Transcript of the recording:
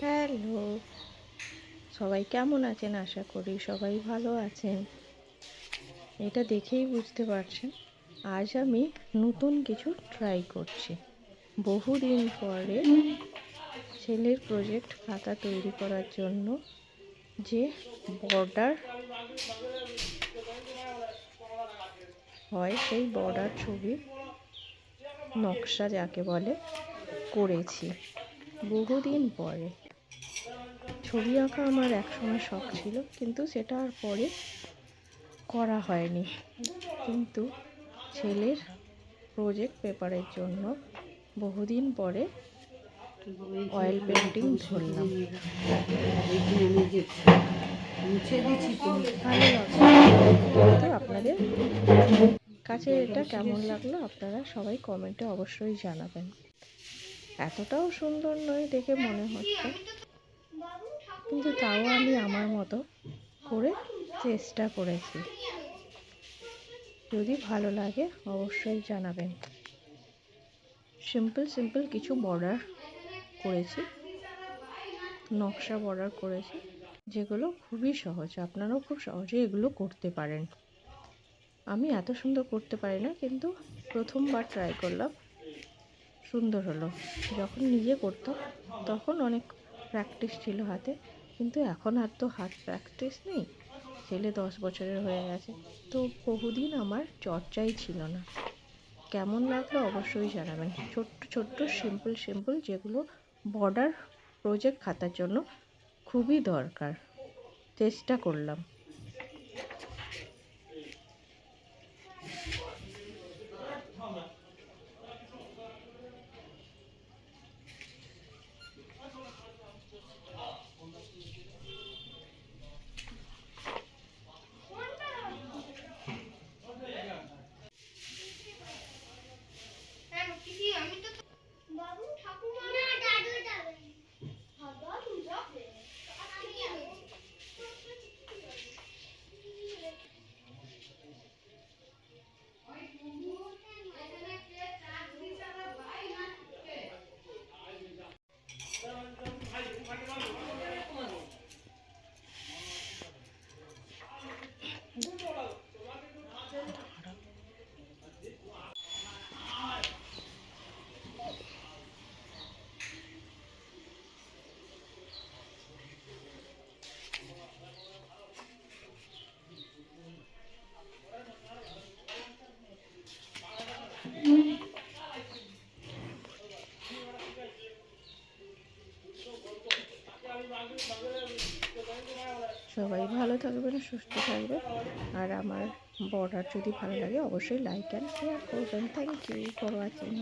Hello, সবাই কেমন আছেন? আশা করি সবাই ভালো আছেন। এটা দেখেই বুঝতে পারছেন আজ আমি নতুন কিছু ট্রাই করছি। বহুদিন পরে ছেলের প্রজেক্ট খাতা তৈরি করার জন্য যে বর্ডার হয় সেই বর্ডার ছবি নকশা যাকে বলে করেছি বহুদিন পরে। ছবি আঁকা আমার একসময় শখ ছিল, কিন্তু সেটা আর পরে করা হয়নি। কিন্তু ছেলের প্রজেক্ট পেপারের জন্য বহুদিন পরে অয়েল পেন্টিং ধরলাম। ভালো লাগলো, কিন্তু আপনাদের কাছে এটা কেমন লাগলো আপনারা সবাই কমেন্টে অবশ্যই জানাবেন। এতটাও সুন্দর নয় দেখে মনে হচ্ছে, কিন্তু তাও আমি আমার মতো করে চেষ্টা করেছি। যদি ভালো লাগে অবশ্যই জানাবেন। সিম্পল কিছু বর্ডার করেছি, নকশা বর্ডার করেছি, যেগুলো খুবই সহজ। আপনারাও খুব সহজে এগুলো করতে পারেন। আমি এত সুন্দর করতে পারি না, কিন্তু প্রথমবার ট্রাই করলাম, সুন্দর হলো। যখন নিজে করতাম তখন অনেক প্র্যাকটিস ছিল হাতে, কিন্তু এখন আর তো হাত প্র্যাকটিস নেই। ছেলে 10 বছরের হয়ে গেছে, তো বহুদিন আমার চর্চাই ছিল না। কেমন লাগলো অবশ্যই জানাবেন। ছোট্ট সিম্পল যেগুলো বর্ডার প্রজেক্ট খাতার জন্য খুবই দরকার। চেষ্টা করলাম। সবাই ভালো থাকবেন, সুস্থ থাকবেন। আর আমার বর্ডার যদি ভালো লাগে অবশ্যই লাইক অ্যান্ড শেয়ার করবেন। Thank you for watching.